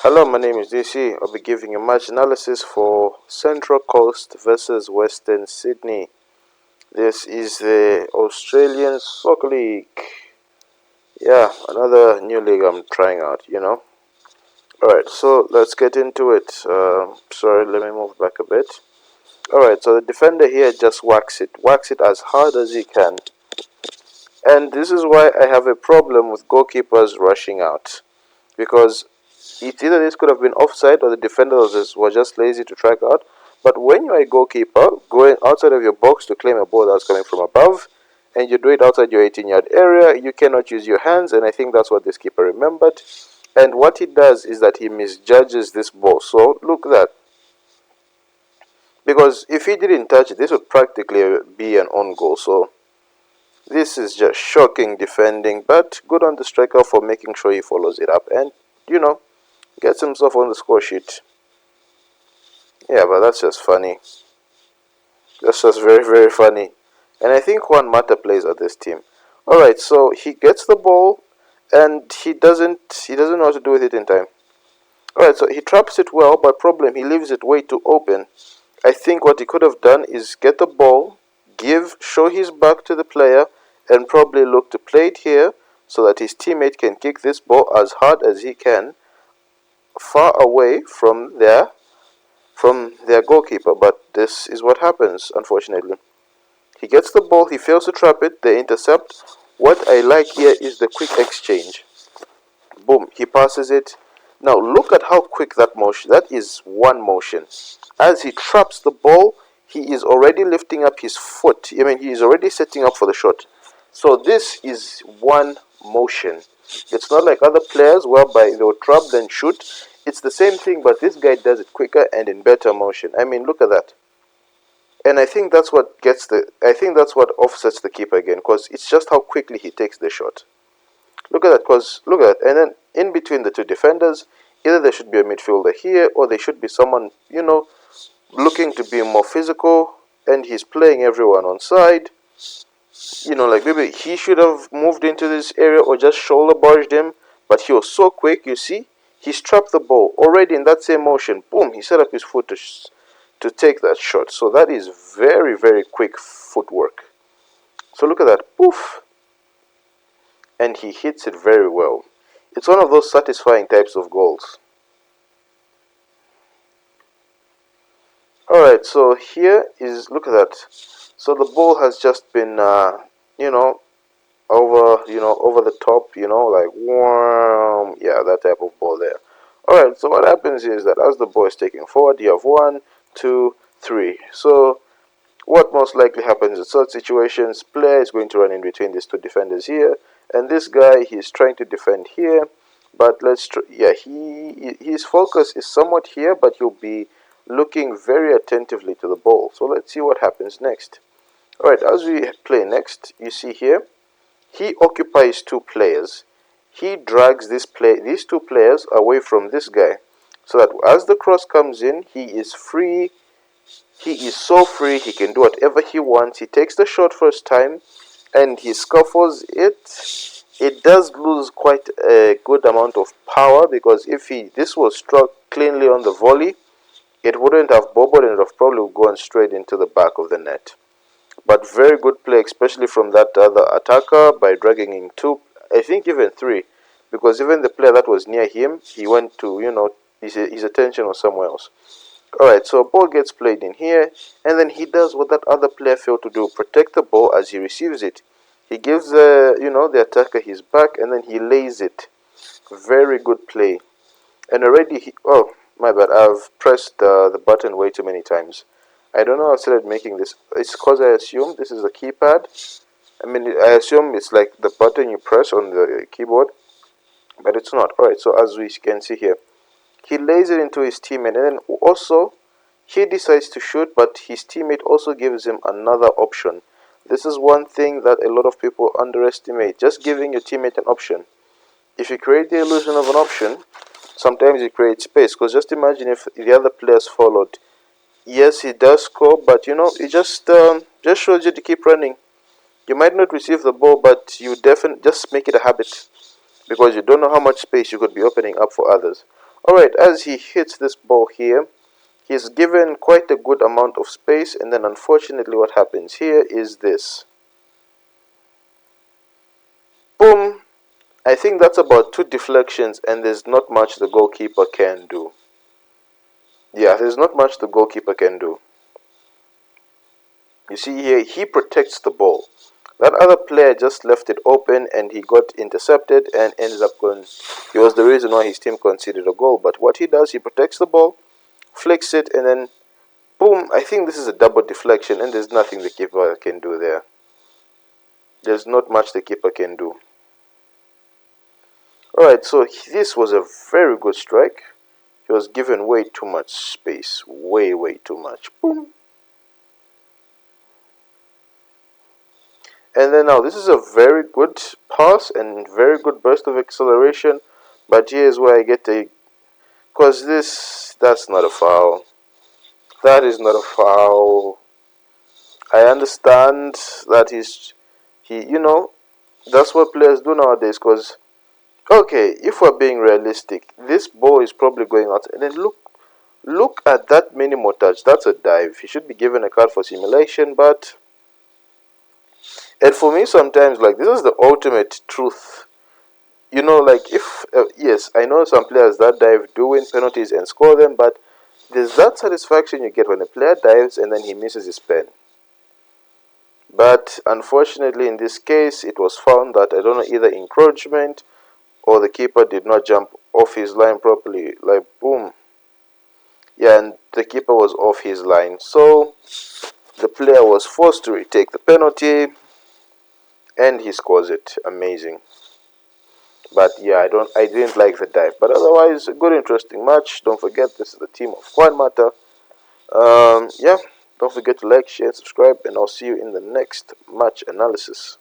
Hello, my name is DC. I'll be giving you match analysis for Central Coast versus Western Sydney. This is the Australian Soccer League. Yeah, another new league I'm trying out. Alright, so let's get into it. Sorry, let me move back a bit. Alright, so the defender here just whacks it as hard as he can. And this is why I have a problem with goalkeepers rushing out. Because it's either this could have been offside or the defender was just lazy to track out. But when you're a goalkeeper going outside of your box to claim a ball that's coming from above, and you do it outside your 18-yard area, you cannot use your hands, and I think that's what this keeper remembered. And what he does is that he misjudges this ball. So look at that. Because if he didn't touch it, this would practically be an own goal. So this is just shocking defending, but good on the striker for making sure he follows it up and, gets himself on the score sheet. Yeah, but that's just funny. That's just very, very funny. And I think Juan Mata plays at this team. Alright, so he gets the ball and he doesn't know how to do with it in time. Alright, so he traps it well, but problem, he leaves it way too open. I think what he could have done is get the ball, show his back to the player, and probably look to play it here so that his teammate can kick this ball as hard as he can far away from their goalkeeper. But this is what happens, unfortunately. He gets the ball, he fails to trap it, they intercept. What I like here is the quick exchange. Boom, he passes it. Now look at how quick that motion, that is one motion. As he traps the ball, he is already lifting up his foot. I mean, he is already setting up for the shot. So this is one motion. It's not like other players whereby they will trap then shoot. It's the same thing, but this guy does it quicker and in better motion. I mean, look at that. And I think that's what offsets the keeper again, because it's just how quickly he takes the shot. Look at that, and then in between the two defenders, either there should be a midfielder here, or there should be someone, looking to be more physical, and he's playing everyone on side. Like maybe he should have moved into this area or just shoulder barged him, but he was so quick, you see. He's trapped the ball already in that same motion. Boom, he set up his foot to take that shot. So that is very, very quick footwork. So look at that. Poof. And he hits it very well. It's one of those satisfying types of goals. Alright, so here is, look at that. So the ball has just been, over the top, like, wham, yeah, that type of ball there. Alright, so what happens is that as the ball is taking forward, you have 1, 2, 3. So what most likely happens in such situations, player is going to run in between these two defenders here, and this guy, he's trying to defend here, but his focus is somewhat here, but he'll be looking very attentively to the ball. So let's see what happens next. Alright, as we play next, you see here, he occupies two players. He drags these two players away from this guy, so that as the cross comes in, he is free. He is so free, he can do whatever he wants. He takes the shot first time, and he scuffles it. It does lose quite a good amount of power, because if this was struck cleanly on the volley, it wouldn't have bobbled and it would have probably gone straight into the back of the net. But very good play, especially from that other attacker, by dragging in two, I think even three, because even the player that was near him, he went to, his attention was somewhere else. Alright, so a ball gets played in here, and then he does what that other player failed to do, protect the ball as he receives it. He gives, the attacker his back, and then he lays it. Very good play. And already, my bad, I've pressed the button way too many times. I don't know how I started making this. It's because I assume this is the keypad. I mean, I assume it's like the button you press on the keyboard, but it's not. Alright, so as we can see here, he lays it into his teammate, and then also he decides to shoot, but his teammate also gives him another option. This is one thing that a lot of people underestimate, just giving your teammate an option. If you create the illusion of an option, sometimes you create space, because just imagine if the other players followed. Yes, he does score, but it just shows you to keep running. You might not receive the ball, but you definitely just make it a habit, because you don't know how much space you could be opening up for others. Alright, as he hits this ball here, he's given quite a good amount of space, and then unfortunately what happens here is this. Boom! I think that's about 2 deflections, and there's not much the goalkeeper can do. Yeah, there's not much the goalkeeper can do. You see here, he protects the ball. That other player just left it open and he got intercepted and ends up going. He was the reason why his team conceded a goal. But what he does, he protects the ball, flicks it, and then boom. I think this is a double deflection, and there's nothing the keeper can do there. There's not much the keeper can do. Alright, so this was a very good strike. He was given way too much space. Way too much. Boom. And then now this is a very good pass and very good burst of acceleration. But here's where I get the... Because that's not a foul. That is not a foul. I understand that that's what players do nowadays. Because, okay, if we're being realistic, this ball is probably going out. And then look at that minimal touch. That's a dive. He should be given a card for simulation, but... And for me, sometimes, like, this is the ultimate truth. You know, like, if, yes, I know some players that dive do win penalties and score them, but there's that satisfaction you get when a player dives and then he misses his pen. But unfortunately, in this case, it was found that, I don't know, either encroachment or the keeper did not jump off his line properly. Like, boom. Yeah, and the keeper was off his line. So, the player was forced to retake the penalty. And he scores it. Amazing. But yeah, I didn't like the dive. But otherwise, a good interesting match. Don't forget, this is the team of Juan Mata. Yeah, don't forget to like, share, and subscribe, and I'll see you in the next match analysis.